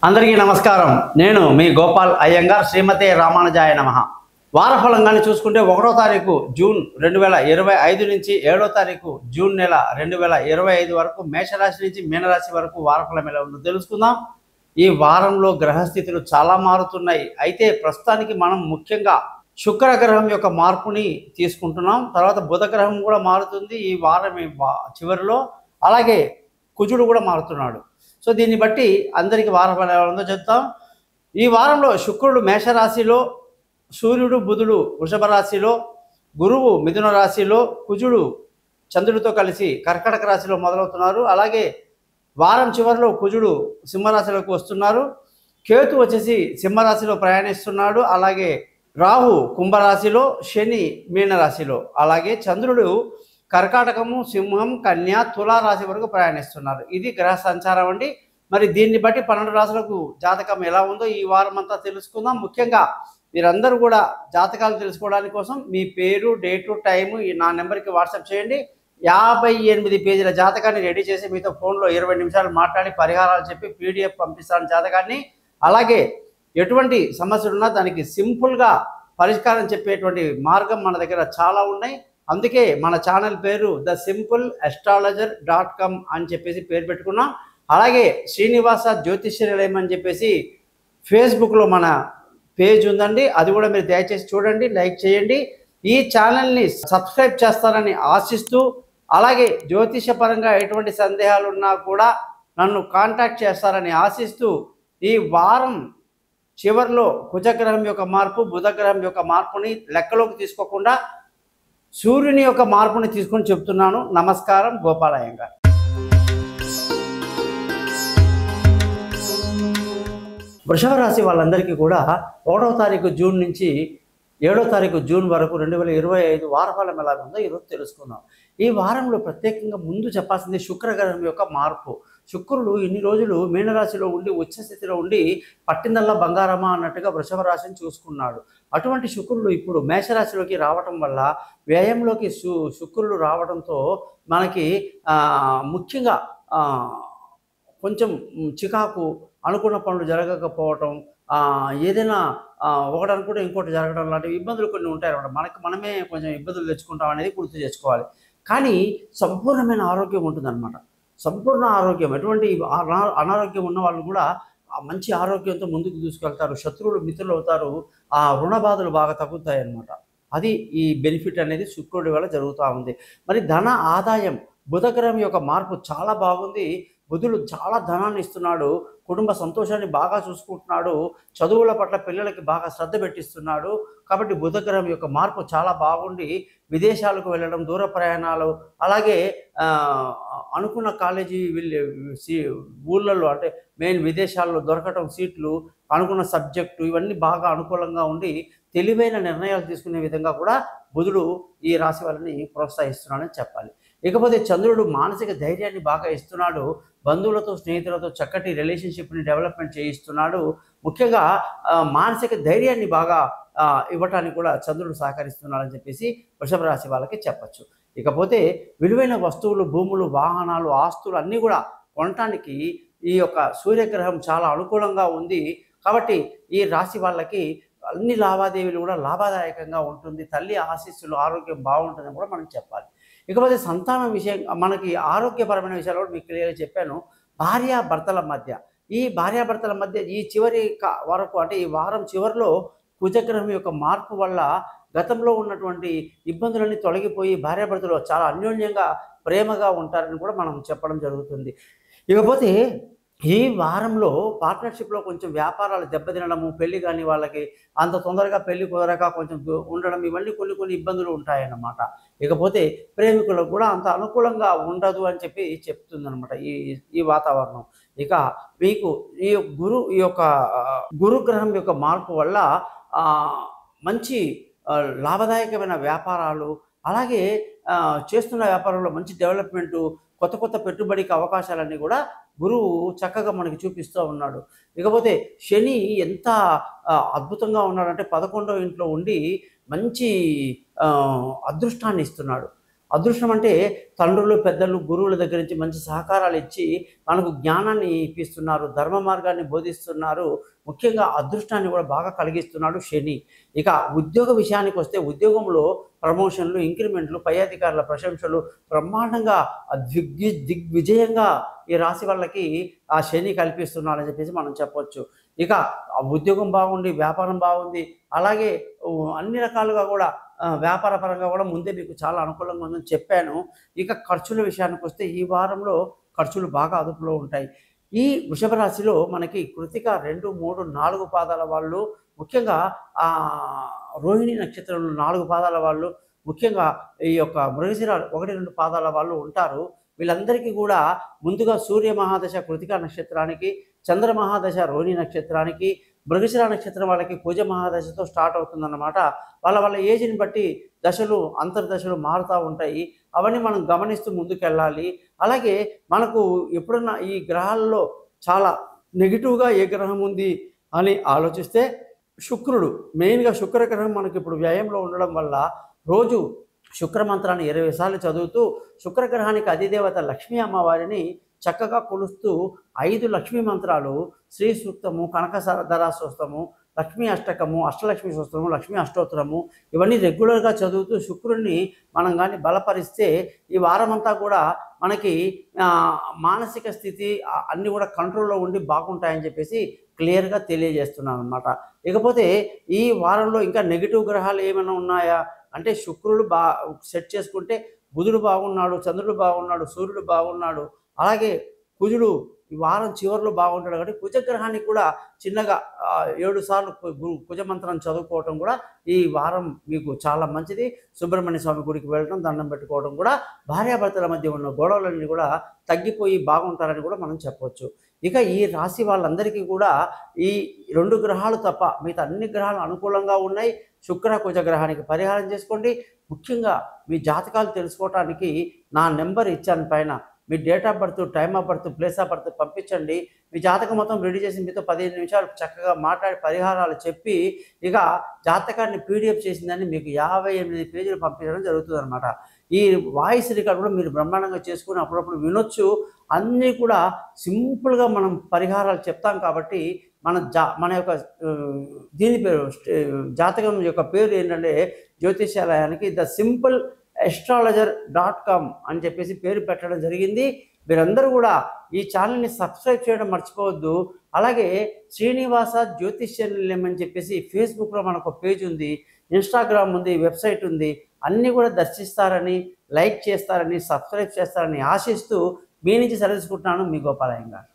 అందరికీ నమస్కారం. నేను మీ గోపాల్ అయ్యంగార్. శ్రీమతే రామానుజాయ నమః. వారఫలంగానే చూసుకుంటే 1వ తారీఖు జూన్ 2025 నుంచి 7వ తారీఖు జూన్ నెల 2025 వరకు మేషరాశి నుంచి మీనరాశి వరకు వారఫలం ఎలా ఉందో తెలుసుకుందాం. ఈ వారంలో గ్రహస్థితులు చాలా మారుతున్నాయి. అయితే ప్రస్తుతానికి మనం ముఖ్యంగా శుక్ర గ్రహం యొక్క మార్పుని తీసుకుంటున్నాం. తర్వాత బుధ గ్రహం కూడా మారుతుంది ఈ వారం చివరిలో. అలాగే కుజుడు కూడా మారుతున్నాడు. సో దీన్ని బట్టి అందరికీ వారఫలం ఎలా ఉందో చెప్తాం. ఈ వారంలో శుక్రుడు మేషరాశిలో, సూర్యుడు బుధుడు వృషభ రాశిలో, గురువు మిథున రాశిలో, కుజుడు చంద్రుడితో కలిసి కర్కటక రాశిలో మొదలవుతున్నారు. అలాగే వారం చివరిలో కుజుడు సింహరాశిలోకి వస్తున్నారు. కేతు వచ్చేసి సింహరాశిలో ప్రయాణిస్తున్నాడు. అలాగే రాహు కుంభరాశిలో, శని మీనరాశిలో, అలాగే చంద్రుడు కర్కాటకము, సింహం, కన్య, తులారాశి వరకు ప్రయాణిస్తున్నారు. ఇది గ్రహ సంచారం అండి. మరి దీన్ని బట్టి 12 రాశులకు జాతకం ఎలా ఉందో ఈ వారం అంతా తెలుసుకుందాం. ముఖ్యంగా మీరందరూ కూడా జాతకాలు తెలుసుకోవడానికి కోసం మీ పేరు, డేటు, టైము నా నెంబర్కి వాట్సాప్ చేయండి. 58 పేజీల జాతకాన్ని రెడీ చేసి మీతో ఫోన్లో 20 నిమిషాలు మాట్లాడి పరిహారాలు చెప్పి PDF పంపిస్తాను జాతకాన్ని. అలాగే ఎటువంటి సమస్యలున్నా దానికి సింపుల్గా పరిష్కారం చెప్పేటువంటి మార్గం మన దగ్గర చాలా ఉన్నాయి. అందుకే మన ఛానల్ పేరు thesimple.astrologer.com అని చెప్పేసి పేరు పెట్టుకున్నాం. అలాగే శ్రీనివాస జ్యోతిష్య నిలయం అని చెప్పేసి ఫేస్బుక్లో మన పేజ్ ఉందండి. అది కూడా మీరు దయచేసి చూడండి, లైక్ చేయండి. ఈ ఛానల్ని సబ్స్క్రైబ్ చేస్తారని ఆశిస్తూ, అలాగే జ్యోతిషపరంగా ఎటువంటి సందేహాలు ఉన్నా కూడా నన్ను కాంటాక్ట్ చేస్తారని ఆశిస్తూ, ఈ వారం చివరిలో కుజగ్రహం యొక్క మార్పు, బుధగ్రహం యొక్క మార్పుని లెక్కలోకి తీసుకోకుండా సూర్యుని యొక్క మార్పుని తీసుకొని చెప్తున్నాను. నమస్కారం. గోపాల్ అయ్యంగార్. వృషభ రాశి వాళ్ళందరికీ కూడా 1వ తారీఖు జూన్ నుంచి 7వ తారీఖు జూన్ వరకు 2025 వారఫలం ఎలా ఉందో ఈరోజు తెలుసుకుందాం. ఈ వారంలో ప్రత్యేకంగా ముందు చెప్పాల్సింది శుక్రగ్రహం యొక్క మార్పు. శుక్రుడు ఇన్ని రోజులు మీనరాశిలో ఉండి ఉచ్చస్థితిలో ఉండి పట్టిందల్లా బంగారమా అన్నట్టుగా వృషభ రాశిని చూసుకున్నాడు. అటువంటి శుక్రుడు ఇప్పుడు మేషరాశిలోకి రావటం వల్ల వ్యయంలోకి శుక్రుడు రావడంతో మనకి ముఖ్యంగా కొంచెం చికాకు, అనుకున్న పనులు జరగకపోవటం, ఏదైనా ఒకటి అనుకుంటే ఇంకోటి జరగడం లాంటి ఇబ్బందులు కొన్ని ఉంటాయి అన్నమాట. మనమే కొంచెం ఇబ్బందులు తెచ్చుకుంటాం అనేది గుర్తు చేసుకోవాలి. కానీ సంపూర్ణమైన ఆరోగ్యం ఉంటుందన్నమాట. సంపూర్ణ ఆరోగ్యం, ఎటువంటి అనారోగ్యం ఉన్న వాళ్ళు కూడా మంచి ఆరోగ్యంతో ముందుకు తీసుకెళ్తారు. శత్రువులు మిత్రులు అవుతారు. ఆ రుణ బాధలు బాగా తగ్గుతాయి అన్నమాట. అది ఈ బెనిఫిట్ అనేది శుక్రుడి వల్ల జరుగుతూ ఉంది. మరి ధన ఆదాయం, బుధగ్రహం యొక్క మార్పు చాలా బాగుంది. బుధుడు చాలా ధనాన్ని ఇస్తున్నాడు. కుటుంబ సంతోషాన్ని బాగా చూసుకుంటున్నాడు. చదువుల పట్ల పిల్లలకి బాగా శ్రద్ధ పెట్టిస్తున్నాడు. కాబట్టి బుధగ్రహం యొక్క మార్పు చాలా బాగుండి విదేశాలకు వెళ్ళడం, దూర ప్రయాణాలు, అలాగే అనుకున్న కాలేజీ ఊళ్ళల్లో అంటే మెయిన్ విదేశాల్లో దొరకటం సీట్లు, అనుకున్న సబ్జెక్టు ఇవన్నీ బాగా అనుకూలంగా ఉండి తెలివైన నిర్ణయాలు తీసుకునే విధంగా కూడా బుధుడు ఈ రాశి వాళ్ళని ప్రోత్సహిస్తున్నాడని చెప్పాలి. ఇకపోతే చంద్రుడు మానసిక ధైర్యాన్ని బాగా ఇస్తున్నాడు. బంధువులతో, స్నేహితులతో చక్కటి రిలేషన్షిప్ని డెవలప్మెంట్ చేయిస్తున్నాడు. ముఖ్యంగా మానసిక ధైర్యాన్ని బాగా ఇవ్వటానికి కూడా చంద్రుడు సహకరిస్తున్నాడని చెప్పేసి వృషభ రాశి వాళ్ళకి చెప్పచ్చు. ఇకపోతే విలువైన వస్తువులు, భూములు, వాహనాలు, ఆస్తులు అన్నీ కూడా కొనటానికి ఈ యొక్క సూర్యగ్రహం చాలా అనుకూలంగా ఉంది. కాబట్టి ఈ రాశి వాళ్ళకి అన్ని లావాదేవీలు కూడా లాభదాయకంగా ఉంటుంది. తల్లి ఆశీస్సులు, ఆరోగ్యం బాగుంటుందని కూడా మనం చెప్పాలి. ఇకపోతే సంతానం విషయం, మనకి ఆరోగ్యపరమైన విషయాలు కూడా మీకు క్లియర్గా చెప్పాను. భార్యాభర్తల మధ్య ఈ చివరి వరకు అంటే ఈ వారం చివరిలో కుజగ్రహం యొక్క మార్పు వల్ల గతంలో ఉన్నటువంటి ఇబ్బందులన్నీ తొలగిపోయి భార్యాభర్తలు చాలా అన్యోన్యంగా ప్రేమగా ఉంటారని కూడా మనం చెప్పడం జరుగుతుంది. ఇకపోతే ఈ వారంలో పార్ట్నర్షిప్లో కొంచెం వ్యాపారాలు దెబ్బతినడము, పెళ్లి కాని వాళ్ళకి అంత తొందరగా పెళ్లి కుదరక కొంచెం ఉండడం, ఇవన్నీ కొన్ని ఇబ్బందులు ఉంటాయన్నమాట. ఇకపోతే ప్రేమికులకు కూడా అంత అనుకూలంగా ఉండదు అని చెప్పి చెప్తుందన్నమాట ఈ వాతావరణం. ఇక మీకు ఈ యొక్క గురుగ్రహం యొక్క మార్పు వల్ల మంచి లాభదాయకమైన వ్యాపారాలు, అలాగే చేస్తున్న వ్యాపారంలో మంచి డెవలప్మెంటు, కొత్త పెట్టుబడికి అవకాశాలన్నీ కూడా గురువు చక్కగా మనకి చూపిస్తూ ఉన్నాడు. ఇకపోతే శని ఎంత అద్భుతంగా ఉన్నాడంటే 11వ ఇంట్లో ఉండి మంచి అదృష్టాన్ని ఇస్తున్నాడు. అదృష్టం అంటే తండ్రులు, పెద్దలు, గురువుల దగ్గర నుంచి మంచి సహకారాలు ఇచ్చి మనకు జ్ఞానాన్ని ఇప్పిస్తున్నారు, ధర్మ మార్గాన్ని బోధిస్తున్నారు. ముఖ్యంగా అదృష్టాన్ని కూడా బాగా కలిగిస్తున్నాడు శని. ఇక ఉద్యోగ విషయానికి వస్తే ఉద్యోగంలో ప్రమోషన్లు, ఇంక్రిమెంట్లు, పై అధికారుల ప్రశంసలు బ్రహ్మాండంగా దిగ్విజయంగా ఈ రాశి వాళ్ళకి ఆ శని కల్పిస్తున్నాడని చెప్పేసి మనం చెప్పొచ్చు. ఇక ఉద్యోగం బాగుండి, వ్యాపారం బాగుంది, అలాగే అన్ని రకాలుగా కూడా వ్యాపార పరంగా కూడా ముందే మీకు చాలా అనుకూలంగా ఉందని చెప్పాను. ఇక ఖర్చుల విషయానికి వస్తే ఈ వారంలో ఖర్చులు బాగా అదుపులో ఉంటాయి. ఈ వృషభ రాశిలో మనకి కృతిక 2, 3, 4 పాదాల వాళ్ళు, ముఖ్యంగా రోహిణి నక్షత్రంలో 4 పాదాల వాళ్ళు, ముఖ్యంగా ఈ యొక్క మృగశిర 1, 2 పాదాల వాళ్ళు ఉంటారు. వీళ్ళందరికీ కూడా ముందుగా సూర్య మహాదశ కృతిక నక్షత్రానికి, చంద్ర మహాదశ రోహిణి నక్షత్రానికి, మృగశిర నక్షత్రం వాళ్ళకి కుజ మహాదశతో స్టార్ట్ అవుతుందన్నమాట. వాళ్ళ ఏజ్ని బట్టి దశలు, అంతర్దశలు మారుతూ ఉంటాయి. అవన్నీ మనం గమనిస్తూ ముందుకెళ్ళాలి. అలాగే మనకు ఎప్పుడన్నా ఈ గ్రహాల్లో చాలా నెగిటివ్గా ఏ గ్రహం ఉంది అని ఆలోచిస్తే శుక్రుడు, మెయిన్గా శుక్రగ్రహం మనకి ఇప్పుడు వ్యయంలో ఉండడం వల్ల రోజు శుక్రమంత్రాన్ని 20 సార్లు చదువుతూ శుక్రగ్రహానికి అధిదేవత లక్ష్మీ అమ్మవారిని చక్కగా కొలుస్తూ 5 లక్ష్మీ మంత్రాలు, శ్రీ సూక్తము, కనకధరా స్తోత్రము, లక్ష్మీ అష్టకము, అష్టలక్ష్మి స్తోత్రము, లక్ష్మీ అష్టోత్తరము, ఇవన్నీ రెగ్యులర్గా చదువుతూ శుక్రుడిని మనం కానీ బలపరిస్తే ఈ వారమంతా కూడా మనకి మానసిక స్థితి అన్నీ కూడా కంట్రోల్లో ఉండి బాగుంటాయని చెప్పేసి క్లియర్గా తెలియజేస్తున్నాను అనమాట. ఇకపోతే ఈ వారంలో ఇంకా నెగిటివ్ గ్రహాలు ఏమైనా ఉన్నాయా అంటే శుక్రుడు సెట్ చేసుకుంటే బుధుడు బాగున్నాడు, చంద్రుడు బాగున్నాడు, సూర్యుడు బాగున్నాడు, అలాగే కుజుడు ఈ వారం చివరిలో బాగుంటాడు. కాబట్టి కుజగ్రహానికి కూడా చిన్నగా 7 సార్లు కుజమంత్రం చదువుకోవటం కూడా ఈ వారం మీకు చాలా మంచిది. సుబ్రహ్మణ్య స్వామి గుడికి వెళ్ళడం, దండం పెట్టుకోవడం కూడా భార్యాభర్తల మధ్య ఉన్న గొడవలన్నీ కూడా తగ్గిపోయి బాగుంటారని కూడా మనం చెప్పవచ్చు. ఇక ఈ రాశి వాళ్ళందరికీ కూడా ఈ 2 గ్రహాలు తప్ప మిగతా అన్ని గ్రహాలు అనుకూలంగా ఉన్నాయి. శుక్ర కుజ గ్రహానికి పరిహారం చేసుకోండి. ముఖ్యంగా మీ జాతకాలు తెలుసుకోవటానికి నా నెంబర్ ఇచ్చాను పైన. మీ date of birth, time of birth, place of birth పంపించండి. మీ జాతకం మొత్తం రెడీ చేసి మీతో 15 నిమిషాలు చక్కగా మాట్లాడి పరిహారాలు చెప్పి ఇక జాతకాన్ని పీడిఎఫ్ చేసిందని మీకు 58 పేజీలు పంపించడం జరుగుతుంది అనమాట. ఈ వాయిస్ రికార్డ్ కూడా మీరు బ్రహ్మాండంగా చేసుకుని అప్పుడప్పుడు వినొచ్చు. అన్నీ కూడా సింపుల్గా మనం పరిహారాలు చెప్తాం కాబట్టి మన యొక్క దీని పేరు, జాతకం యొక్క పేరు ఏంటంటే జ్యోతిష్యాలయానికి thesimple.astrologer.com అని చెప్పేసి పేరు పెట్టడం జరిగింది. మీరందరూ కూడా ఈ ఛానల్ని సబ్స్క్రైబ్ చేయడం మర్చిపోవద్దు. అలాగే శ్రీనివాస జ్యోతిష్యం అని చెప్పేసి ఫేస్బుక్లో మనకు పేజ్ ఉంది, ఇన్స్టాగ్రామ్ ఉంది, వెబ్సైట్ ఉంది. అన్నీ కూడా దర్శిస్తారని, లైక్ చేస్తారని, సబ్స్క్రైబ్ చేస్తారని ఆశిస్తూ మీ నుంచి సెలవుకుంటున్నాను. మీ గోపాలయ్య గారు.